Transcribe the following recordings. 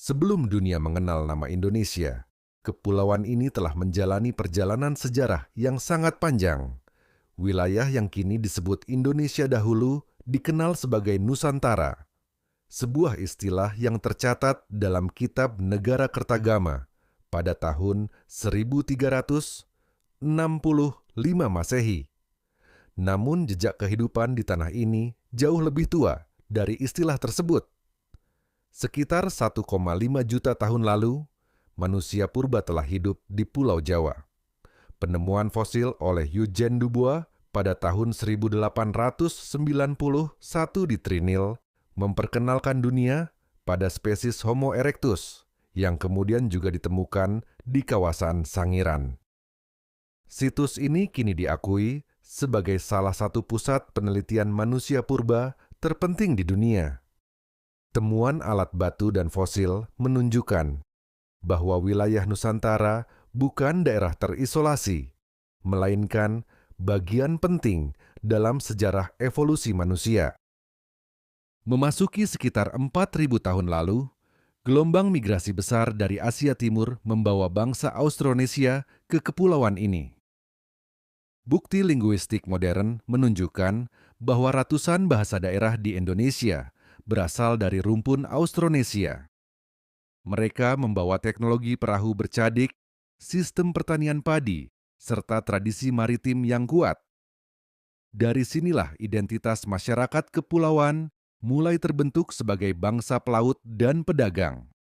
Sebelum dunia mengenal nama Indonesia, kepulauan ini telah menjalani perjalanan sejarah yang sangat panjang. Wilayah yang kini disebut Indonesia dahulu dikenal sebagai Nusantara, sebuah istilah yang tercatat dalam Kitab Negara Kertagama pada tahun 1365 Masehi. Namun jejak kehidupan di tanah ini jauh lebih tua dari istilah tersebut. Sekitar 1,5 juta tahun lalu, manusia purba telah hidup di Pulau Jawa. Penemuan fosil oleh Eugene Dubois pada tahun 1891 di Trinil memperkenalkan dunia pada spesies Homo erectus yang kemudian juga ditemukan di kawasan Sangiran. Situs ini kini diakui sebagai salah satu pusat penelitian manusia purba terpenting di dunia. Temuan alat batu dan fosil menunjukkan bahwa wilayah Nusantara bukan daerah terisolasi, melainkan bagian penting dalam sejarah evolusi manusia. Memasuki sekitar 4.000 tahun lalu, gelombang migrasi besar dari Asia Timur membawa bangsa Austronesia ke kepulauan ini. Bukti linguistik modern menunjukkan bahwa ratusan bahasa daerah di Indonesia berasal dari rumpun Austronesia. Mereka membawa teknologi perahu bercadik, sistem pertanian padi, serta tradisi maritim yang kuat. Dari sinilah identitas masyarakat kepulauan mulai terbentuk sebagai bangsa pelaut dan pedagang.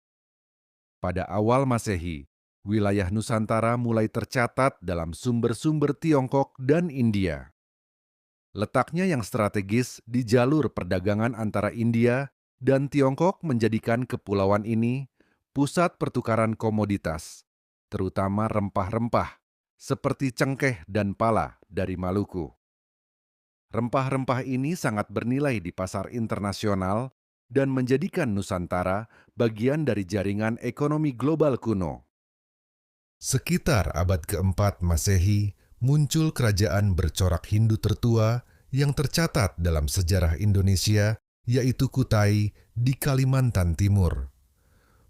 Pada awal Masehi, wilayah Nusantara mulai tercatat dalam sumber-sumber Tiongkok dan India. Letaknya yang strategis di jalur perdagangan antara India dan Tiongkok menjadikan kepulauan ini pusat pertukaran komoditas, terutama rempah-rempah, seperti cengkeh dan pala dari Maluku. Rempah-rempah ini sangat bernilai di pasar internasional dan menjadikan Nusantara bagian dari jaringan ekonomi global kuno. Sekitar abad keempat Masehi, muncul kerajaan bercorak Hindu tertua yang tercatat dalam sejarah Indonesia, yaitu Kutai di Kalimantan Timur.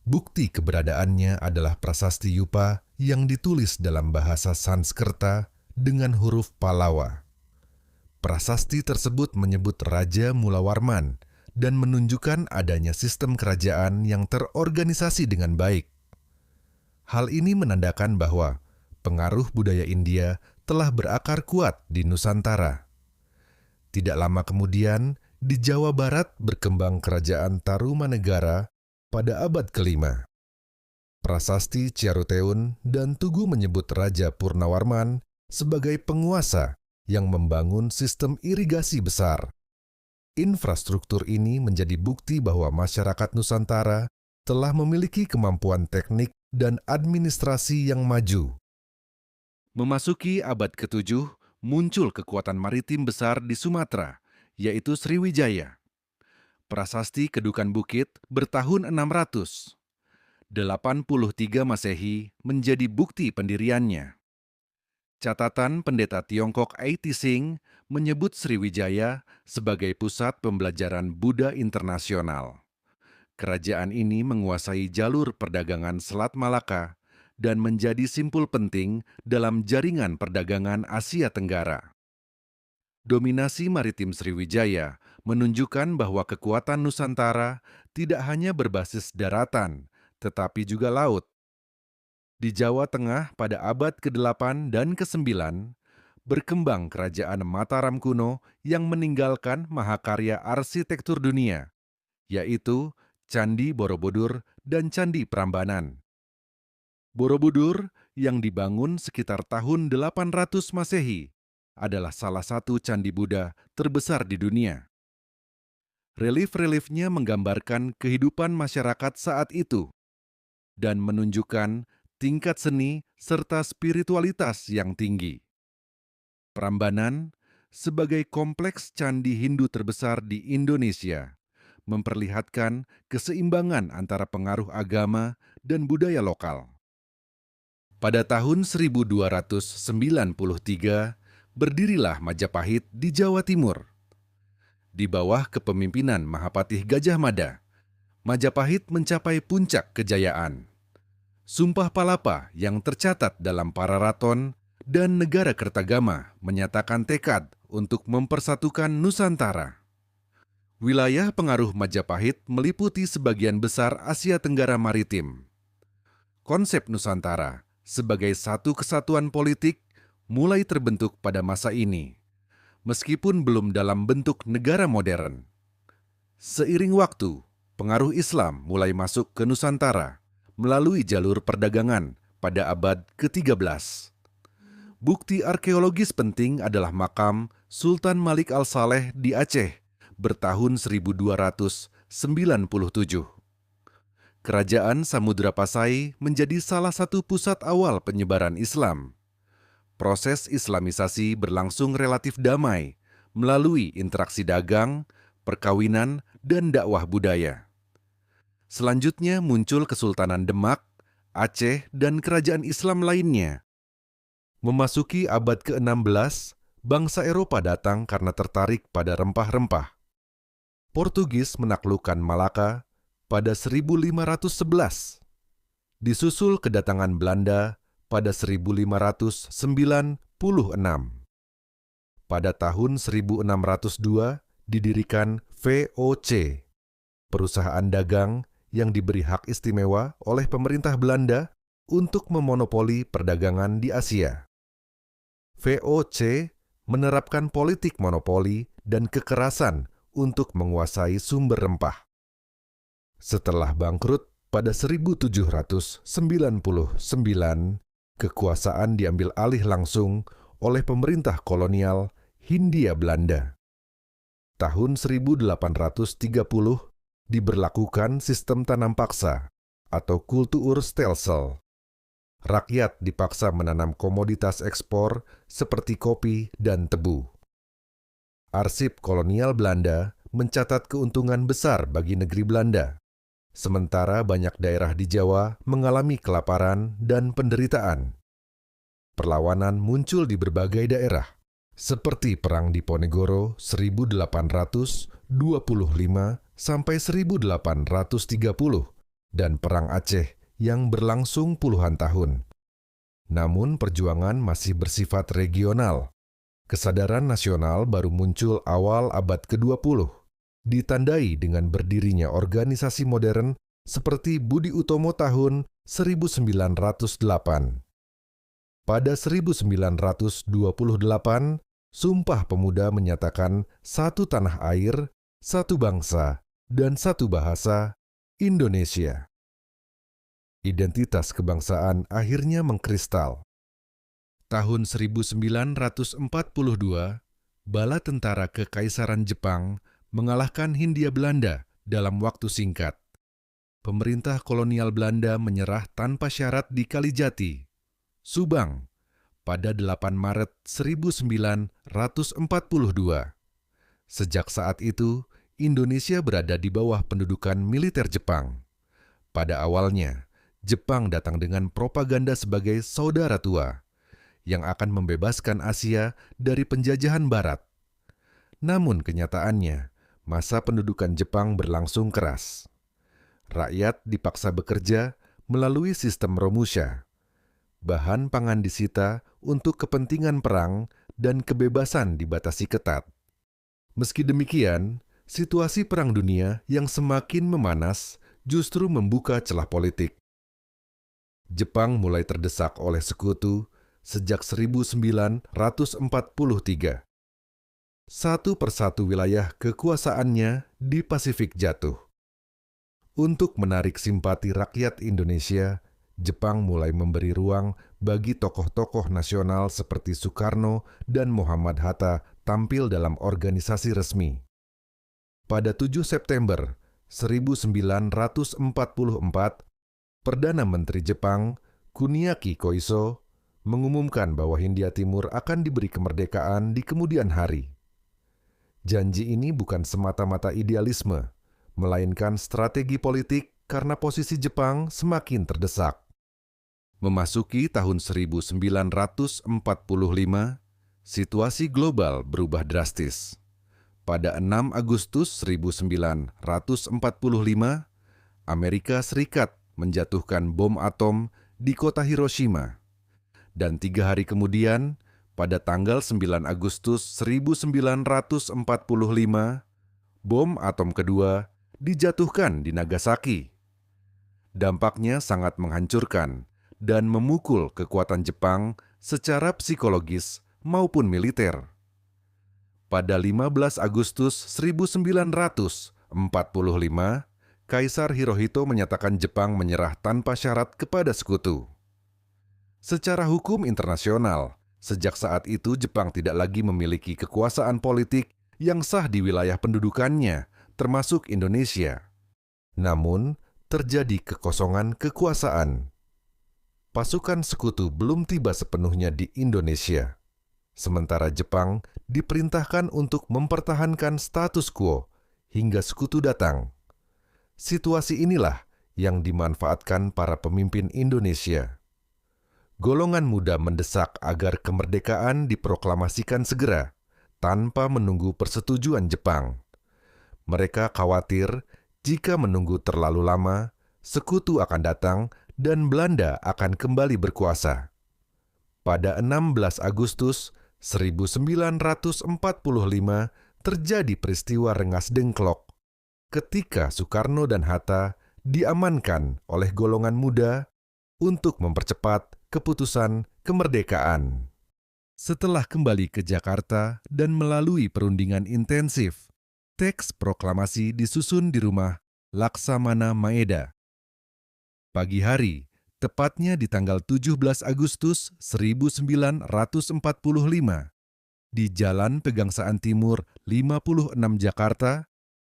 Bukti keberadaannya adalah prasasti Yupa yang ditulis dalam bahasa Sanskerta dengan huruf Pallawa. Prasasti tersebut menyebut Raja Mulawarman dan menunjukkan adanya sistem kerajaan yang terorganisasi dengan baik. Hal ini menandakan bahwa pengaruh budaya India telah berakar kuat di Nusantara. Tidak lama kemudian, di Jawa Barat berkembang kerajaan Tarumanegara pada abad ke-5. Prasasti Ciaruteun dan Tugu menyebut Raja Purnawarman sebagai penguasa yang membangun sistem irigasi besar. Infrastruktur ini menjadi bukti bahwa masyarakat Nusantara telah memiliki kemampuan teknik dan administrasi yang maju. Memasuki abad ke-7, muncul kekuatan maritim besar di Sumatera, yaitu Sriwijaya. Prasasti Kedukan Bukit bertahun 600. 83 Masehi menjadi bukti pendiriannya. Catatan pendeta Tiongkok Ai Tising menyebut Sriwijaya sebagai pusat pembelajaran Buddha internasional. Kerajaan ini menguasai jalur perdagangan Selat Malaka dan menjadi simpul penting dalam jaringan perdagangan Asia Tenggara. Dominasi maritim Sriwijaya menunjukkan bahwa kekuatan Nusantara tidak hanya berbasis daratan, tetapi juga laut. Di Jawa Tengah pada abad ke-8 dan ke-9, berkembang kerajaan Mataram kuno yang meninggalkan mahakarya arsitektur dunia, yaitu Candi Borobudur dan Candi Prambanan. Borobudur yang dibangun sekitar tahun 800 Masehi adalah salah satu candi Buddha terbesar di dunia. Relief-reliefnya menggambarkan kehidupan masyarakat saat itu dan menunjukkan tingkat seni serta spiritualitas yang tinggi. Prambanan, sebagai kompleks candi Hindu terbesar di Indonesia, memperlihatkan keseimbangan antara pengaruh agama dan budaya lokal. Pada tahun 1293, berdirilah Majapahit di Jawa Timur. Di bawah kepemimpinan Mahapatih Gajah Mada, Majapahit mencapai puncak kejayaan. Sumpah Palapa yang tercatat dalam Pararaton dan Negara Kertagama menyatakan tekad untuk mempersatukan Nusantara. Wilayah pengaruh Majapahit meliputi sebagian besar Asia Tenggara Maritim. Konsep Nusantara sebagai satu kesatuan politik mulai terbentuk pada masa ini, meskipun belum dalam bentuk negara modern. Seiring waktu, pengaruh Islam mulai masuk ke Nusantara melalui jalur perdagangan pada abad ke-13. Bukti arkeologis penting adalah makam Sultan Malik Al-Saleh di Aceh bertahun 1297. Kerajaan Samudra Pasai menjadi salah satu pusat awal penyebaran Islam. Proses Islamisasi berlangsung relatif damai melalui interaksi dagang, perkawinan, dan dakwah budaya. Selanjutnya muncul Kesultanan Demak, Aceh, dan kerajaan Islam lainnya. Memasuki abad ke-16, bangsa Eropa datang karena tertarik pada rempah-rempah. Portugis menaklukkan Malaka pada 1511. Disusul kedatangan Belanda pada 1596. Pada tahun 1602 didirikan VOC, perusahaan dagang yang diberi hak istimewa oleh pemerintah Belanda untuk memonopoli perdagangan di Asia. VOC menerapkan politik monopoli dan kekerasan untuk menguasai sumber rempah. Setelah bangkrut pada 1799, kekuasaan diambil alih langsung oleh pemerintah kolonial Hindia Belanda. Tahun 1830 diberlakukan sistem tanam paksa atau kultuurstelsel. Rakyat dipaksa menanam komoditas ekspor seperti kopi dan tebu. Arsip kolonial Belanda mencatat keuntungan besar bagi negeri Belanda, sementara banyak daerah di Jawa mengalami kelaparan dan penderitaan. Perlawanan muncul di berbagai daerah, seperti Perang Diponegoro 1825 sampai 1830 dan Perang Aceh yang berlangsung puluhan tahun. Namun perjuangan masih bersifat regional. Kesadaran nasional baru muncul awal abad ke-20, ditandai dengan berdirinya organisasi modern seperti Budi Utomo tahun 1908. Pada 1928, Sumpah Pemuda menyatakan satu tanah air, satu bangsa, dan satu bahasa, Indonesia. Identitas kebangsaan akhirnya mengkristal. Tahun 1942, bala tentara Kekaisaran Jepang mengalahkan Hindia Belanda dalam waktu singkat. Pemerintah kolonial Belanda menyerah tanpa syarat di Kalijati, Subang, pada 8 Maret 1942. Sejak saat itu, Indonesia berada di bawah pendudukan militer Jepang. Pada awalnya, Jepang datang dengan propaganda sebagai saudara tua yang akan membebaskan Asia dari penjajahan Barat. Namun kenyataannya, masa pendudukan Jepang berlangsung keras. Rakyat dipaksa bekerja melalui sistem Romusha. Bahan pangan disita untuk kepentingan perang dan kebebasan dibatasi ketat. Meski demikian, situasi Perang Dunia yang semakin memanas justru membuka celah politik. Jepang mulai terdesak oleh sekutu sejak 1943. Satu persatu wilayah kekuasaannya di Pasifik jatuh. Untuk menarik simpati rakyat Indonesia, Jepang mulai memberi ruang bagi tokoh-tokoh nasional seperti Soekarno dan Muhammad Hatta tampil dalam organisasi resmi. Pada 7 September 1944, Perdana Menteri Jepang, Kuniaki Koiso, mengumumkan bahwa Hindia Timur akan diberi kemerdekaan di kemudian hari. Janji ini bukan semata-mata idealisme, melainkan strategi politik karena posisi Jepang semakin terdesak. Memasuki tahun 1945, situasi global berubah drastis. Pada 6 Agustus 1945, Amerika Serikat menjatuhkan bom atom di kota Hiroshima. Dan 3 hari kemudian, pada tanggal 9 Agustus 1945, bom atom kedua dijatuhkan di Nagasaki. Dampaknya sangat menghancurkan dan memukul kekuatan Jepang secara psikologis maupun militer. Pada 15 Agustus 1945, Kaisar Hirohito menyatakan Jepang menyerah tanpa syarat kepada sekutu. Secara hukum internasional, sejak saat itu Jepang tidak lagi memiliki kekuasaan politik yang sah di wilayah pendudukannya, termasuk Indonesia. Namun, terjadi kekosongan kekuasaan. Pasukan sekutu belum tiba sepenuhnya di Indonesia. Sementara Jepang diperintahkan untuk mempertahankan status quo hingga sekutu datang. Situasi inilah yang dimanfaatkan para pemimpin Indonesia. Golongan muda mendesak agar kemerdekaan diproklamasikan segera, tanpa menunggu persetujuan Jepang. Mereka khawatir jika menunggu terlalu lama, sekutu akan datang dan Belanda akan kembali berkuasa. Pada 16 Agustus 1945 terjadi peristiwa Rengas Dengklok, ketika Soekarno dan Hatta diamankan oleh golongan muda untuk mempercepat keputusan kemerdekaan. Setelah kembali ke Jakarta dan melalui perundingan intensif, teks proklamasi disusun di rumah Laksamana Maeda. Pagi hari, tepatnya di tanggal 17 Agustus 1945, di Jalan Pegangsaan Timur 56 Jakarta,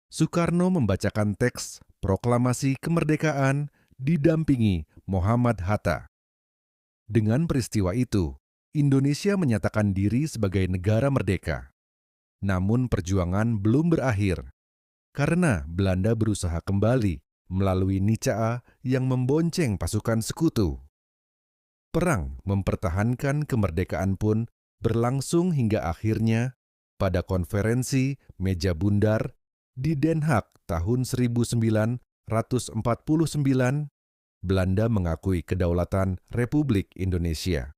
Soekarno membacakan teks proklamasi kemerdekaan didampingi Muhammad Hatta. Dengan peristiwa itu, Indonesia menyatakan diri sebagai negara merdeka. Namun perjuangan belum berakhir, karena Belanda berusaha kembali melalui Nicaa yang membonceng pasukan sekutu. Perang mempertahankan kemerdekaan pun berlangsung hingga akhirnya pada konferensi Meja Bundar di Den Haag tahun 1949, Belanda mengakui kedaulatan Republik Indonesia.